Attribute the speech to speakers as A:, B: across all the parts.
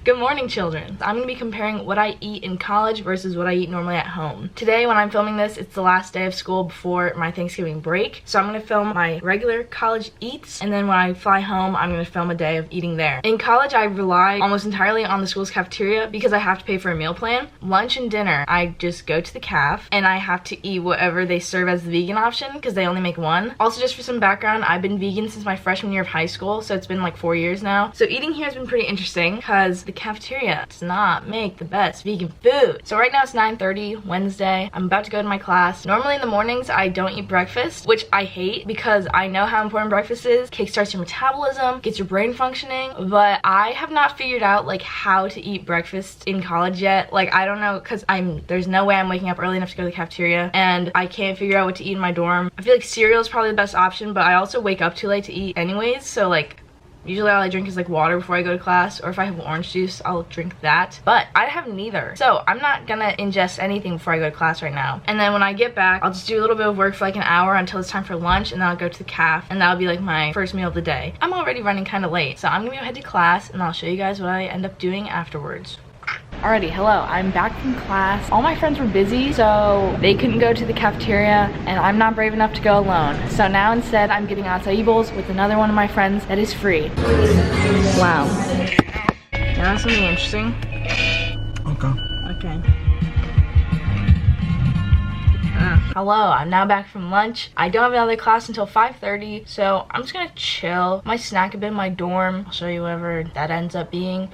A: Good morning, children. I'm going to be comparing what I eat in college versus what I eat normally at home. Today, when I'm filming this, it's the last day of school before my Thanksgiving break. So I'm going to film my regular college eats, and then when I fly home, I'm going to film a day of eating there. In college, I rely almost entirely on the school's cafeteria because I have to pay for a meal plan. Lunch and dinner, I just go to the caf, and I have to eat whatever they serve as the vegan option because they only make one. Also, just for some background, I've been vegan since my freshman year of high school, so it's been like 4 years now. So eating here has been pretty interesting because the cafeteria does not make the best vegan food. So right now it's 9:30 Wednesday. I'm about to go to my class. Normally in the mornings I don't eat breakfast, which I hate because I know how important breakfast is. Kickstarts your metabolism, gets your brain functioning, but I have not figured out like how to eat breakfast in college yet. Like I don't know, because there's no way I'm waking up early enough to go to the cafeteria, and I can't figure out what to eat in my dorm. I feel like cereal is probably the best option, but I also wake up too late to eat anyways, so like usually all I drink is like water before I go to class, or if I have orange juice, I'll drink that. But I have neither. So I'm not gonna ingest anything before I go to class right now. And then when I get back, I'll just do a little bit of work for like an hour until it's time for lunch, and then I'll go to the caf, and that'll be like my first meal of the day. I'm already running kind of late, so I'm gonna go head to class, and I'll show you guys what I end up doing afterwards. Alrighty, hello, I'm back from class. All my friends were busy, so they couldn't go to the cafeteria, and I'm not brave enough to go alone. So now instead, I'm getting acai bowls with another one of my friends that is free. Wow. Now that's something interesting. Okay. Hello, I'm now back from lunch. I don't have another class until 5:30, so I'm just gonna chill. My snack a bit in my dorm. I'll show you whatever that ends up being.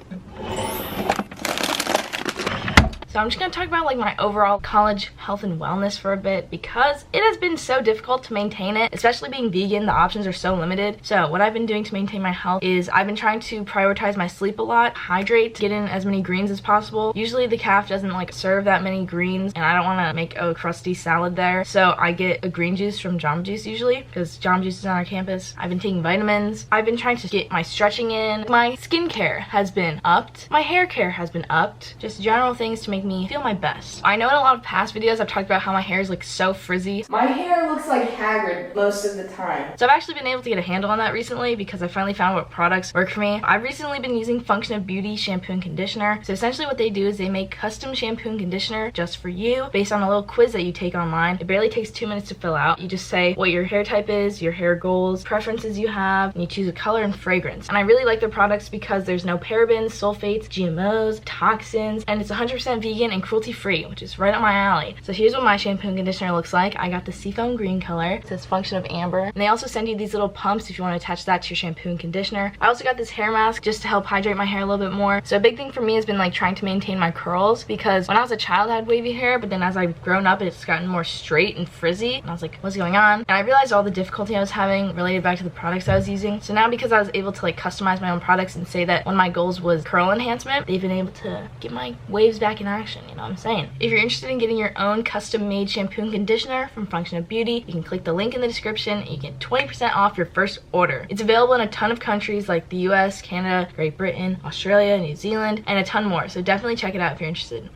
A: So I'm just gonna talk about like my overall college health and wellness for a bit because it has been so difficult to maintain it, especially being vegan. The options are so limited. So what I've been doing to maintain my health is I've been trying to prioritize my sleep a lot, hydrate, get in as many greens as possible. Usually the caf doesn't like serve that many greens, and I don't want to make a crusty salad there. So I get a green juice from Jamba Juice usually because Jamba Juice is on our campus. I've been taking vitamins. I've been trying to get my stretching in. My skincare has been upped. My hair care has been upped. Just general things to make me feel my best. I know in a lot of past videos I've talked about how my hair is like so frizzy. My hair looks like Hagrid most of the time. So I've actually been able to get a handle on that recently because I finally found what products work for me. I've recently been using Function of Beauty shampoo and conditioner. So essentially what they do is they make custom shampoo and conditioner just for you based on a little quiz that you take online. It barely takes 2 minutes to fill out. You just say what your hair type is, your hair goals, preferences you have, and you choose a color and fragrance. And I really like their products because there's no parabens, sulfates, GMOs, toxins, and it's 100% vegan and cruelty-free, which is right up my alley. So here's what my shampoo and conditioner looks like. I got the seafoam green color. It says Function of Amber. And they also send you these little pumps if you want to attach that to your shampoo and conditioner. I also got this hair mask just to help hydrate my hair a little bit more. So a big thing for me has been like trying to maintain my curls because when I was a child I had wavy hair, but then as I've grown up it's gotten more straight and frizzy. And I was like, what's going on? And I realized all the difficulty I was having related back to the products I was using. So now because I was able to like customize my own products and say that one of my goals was curl enhancement, they've been able to get my waves back in action, you know what I'm saying? If you're interested in getting your own custom-made shampoo and conditioner from Function of Beauty, you can click the link in the description and you get 20% off your first order. It's available in a ton of countries like the US, Canada, Great Britain, Australia, New Zealand, and a ton more, so definitely check it out if you're interested.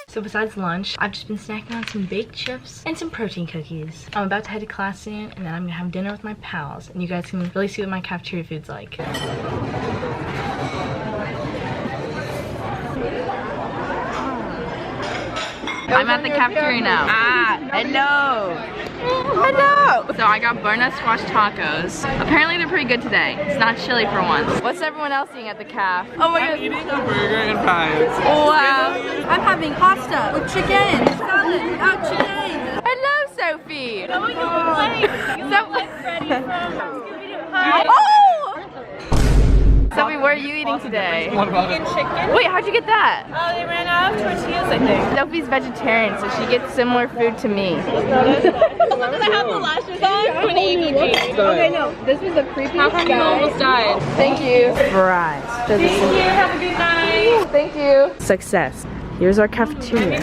A: So besides lunch, I've just been snacking on some baked chips and some protein cookies. I'm about to head to class soon, and then I'm gonna have dinner with my pals, and you guys can really see what my cafeteria food's like. I'm at the cafeteria now. Hello. Hello. So I got butternut squash tacos. Apparently they're pretty good today. It's not chilly for once. What's everyone else eating at the caf? Oh my god. I'm eating a burger and fries. Wow.
B: I'm having pasta with chicken. Salad. Oh, chicken.
A: Hello, Sophie.
B: Going to play. You look like Freddy from Scooby-Doo. Hi.
A: Oh! Sophie, what are you eating today?
B: Vegan chicken.
A: Wait, how'd you get that?
B: Oh, they ran out of tortillas, I think.
A: Sophie's vegetarian, so she gets similar food to me.
B: Does it have the lashes on? Okay, no. This was a creepy guy. How come you almost died?
A: Thank you. Fries.
B: Thank you. Have a good night.
A: Thank you. Success. Here's our cafeteria.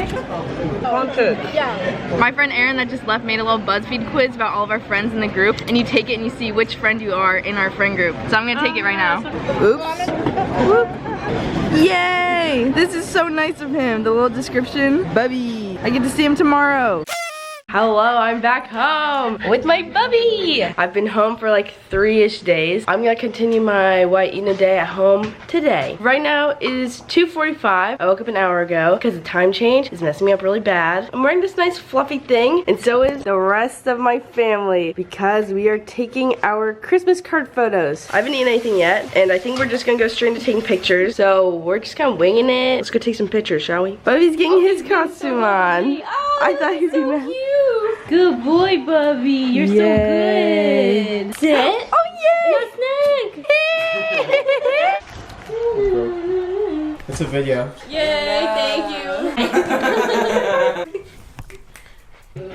B: Yeah.
A: My friend Erin that just left made a little BuzzFeed quiz about all of our friends in the group, and you take it and you see which friend you are in our friend group. So I'm gonna take it right now. Oops. Whoop. Yay! This is so nice of him. The little description. Bubby. I get to see him tomorrow. Hello, I'm back home with my bubby. I've been home for like 3-ish days. I'm gonna continue my white eating a day at home today. Right now it is 2:45. I woke up an hour ago because the time change is messing me up really bad. I'm wearing this nice fluffy thing, and so is the rest of my family because we are taking our Christmas card photos. I haven't eaten anything yet, and I think we're just gonna go straight into taking pictures. So we're just kind of winging it. Let's go take some pictures, shall we? Bubby's getting his costume on.
B: Oh,
A: I thought he was
B: so
A: gonna.
B: cute.
C: Good boy, Bubby. You're so good.
A: Sit. Oh, yay!
C: Snack.
D: It's a video.
B: Yay, thank you.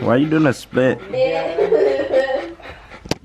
E: Why are you doing a split?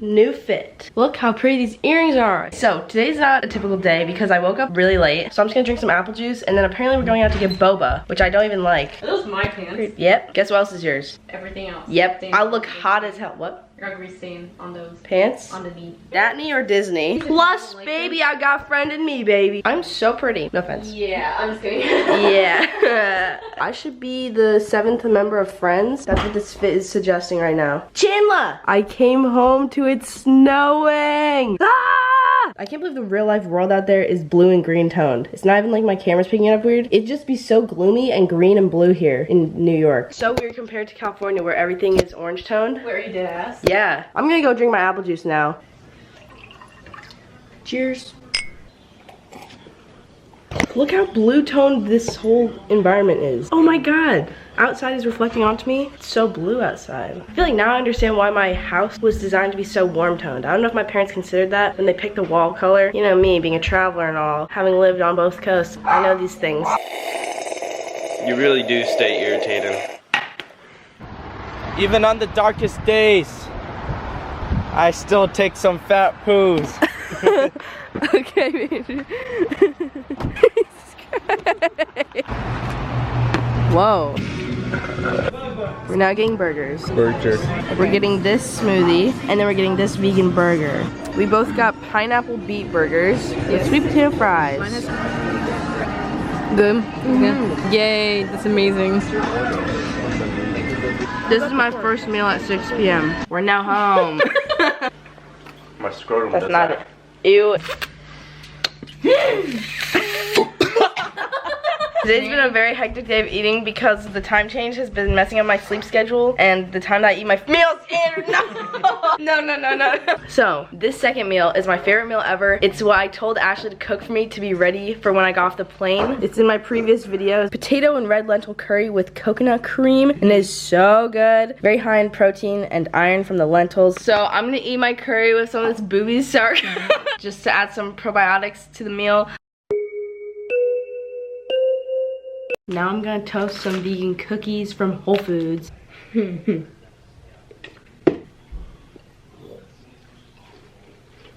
A: New fit. Look how pretty these earrings are. So today's not a typical day because I woke up really late. So I'm just gonna drink some apple juice, and then apparently we're going out to get boba, which I don't even like.
B: Are those my pants?
A: Yep. Guess what else is yours?
B: Everything else.
A: Yep.
B: Stain.
A: I look hot as hell. What?
B: I got grease stain on those.
A: Pants?
B: On the knee.
A: Disney or Disney? Plus, baby, I got friend in me, baby. I'm so pretty. No offense.
B: Yeah, I'm just kidding.
A: Yeah. I should be the 7th member of Friends. That's what this fit is suggesting right now. Chandler! I came home to it snowing. Ah! I can't believe the real life world out there is blue and green toned. It's not even like my camera's picking it up weird. It'd just be so gloomy and green and blue here in New York. So weird compared to California where everything is orange toned.
B: Where you dead ass?
A: Yeah. I'm gonna go drink my apple juice now. Cheers. Look how blue toned this whole environment is. Oh my god. Outside is reflecting onto me. It's so blue outside. I feel like now I understand why my house was designed to be so warm toned. I don't know if my parents considered that when they picked the wall color. You know me, being a traveler and all, having lived on both coasts, I know these things.
E: You really do stay irritating.
D: Even on the darkest days, I still take some fat poos.
A: Okay, baby. Whoa. We're now getting burgers.
D: Burger.
A: We're getting this smoothie, and then we're getting this vegan burger. We both got pineapple beet burgers with sweet potato fries.
B: Good. Yeah. Yay, that's amazing.
A: This is my first meal at 6 p.m. We're now home.
E: My scrotum
A: That's
E: does
A: not
E: that.
A: it. Ew. Today's been a very hectic day of eating because the time change has been messing up my sleep schedule and the time that I eat my meals. No. So this second meal is my favorite meal ever. It's what I told Ashley to cook for me to be ready for when I got off the plane. It's in my previous videos. Potato and red lentil curry with coconut cream, and it is so good. Very high in protein and iron from the lentils. So I'm gonna eat my curry with some of this booby sark just to add some probiotics to the meal. Now I'm gonna toast some vegan cookies from Whole Foods.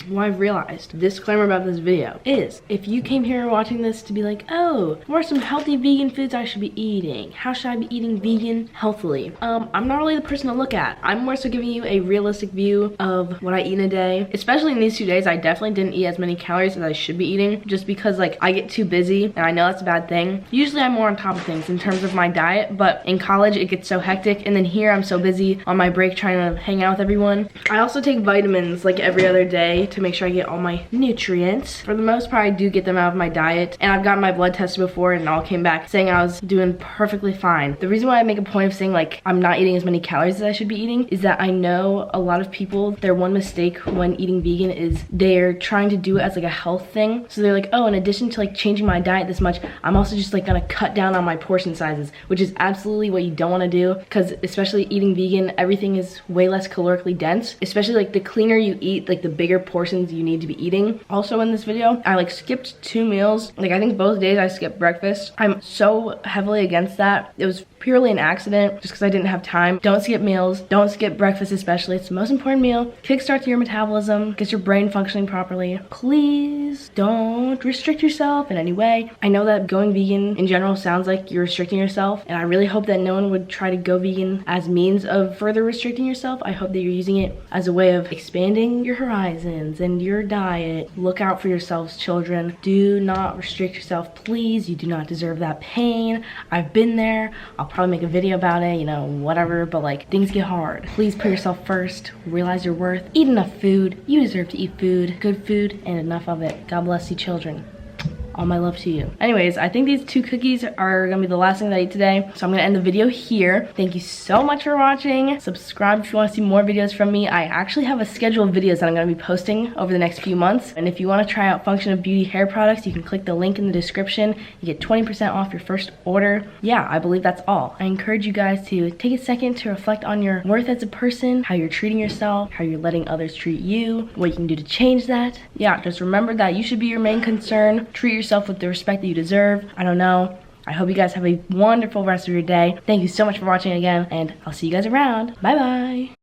A: What I've realized, disclaimer about this video, is if you came here watching this to be like, oh, what are some healthy vegan foods I should be eating? How should I be eating vegan healthily? I'm not really the person to look at. I'm more so giving you a realistic view of what I eat in a day. Especially in these 2 days, I definitely didn't eat as many calories as I should be eating just because like I get too busy and I know that's a bad thing. Usually I'm more on top of things in terms of my diet, but in college it gets so hectic, and then here I'm so busy on my break trying to hang out with everyone. I also take vitamins like every other day to make sure I get all my nutrients. For the most part, I do get them out of my diet, and I've gotten my blood tested before and it all came back saying I was doing perfectly fine. The reason why I make a point of saying like I'm not eating as many calories as I should be eating is that I know a lot of people, their one mistake when eating vegan is they're trying to do it as like a health thing. So they're like, oh, in addition to like changing my diet this much, I'm also just like gonna cut down on my portion sizes, which is absolutely what you don't want to do, because especially eating vegan, everything is way less calorically dense. Especially like the cleaner you eat, like the bigger portions you need to be eating. Also in this video, I like skipped 2 meals. Like I think both days I skipped breakfast. I'm so heavily against that. It was purely an accident just because I didn't have time. Don't skip meals. Don't skip breakfast especially. It's the most important meal. Kickstarts your metabolism, gets your brain functioning properly. Please don't restrict yourself in any way. I know that going vegan in general sounds like you're restricting yourself, and I really hope that no one would try to go vegan as means of further restricting yourself. I hope that you're using it as a way of expanding your horizons and your diet. Look out for yourselves, children. Do not restrict yourself, please. You do not deserve that pain. I've been there. I'll probably make a video about it, you know, whatever, but like things get hard. Please put yourself first, realize your worth, eat enough food. You deserve to eat food, good food, and enough of it. God bless you, children. All my love to you. Anyways, I think these 2 cookies are gonna be the last thing that I eat today. So I'm gonna end the video here. Thank you so much for watching. Subscribe if you wanna see more videos from me. I actually have a schedule of videos that I'm gonna be posting over the next few months. And if you wanna try out Function of Beauty hair products, you can click the link in the description. You get 20% off your first order. Yeah, I believe that's all. I encourage you guys to take a second to reflect on your worth as a person, how you're treating yourself, how you're letting others treat you, what you can do to change that. Yeah, just remember that you should be your main concern. Treat yourself with the respect that you deserve. I don't know. I hope you guys have a wonderful rest of your day. Thank you so much for watching again, and I'll see you guys around. Bye bye.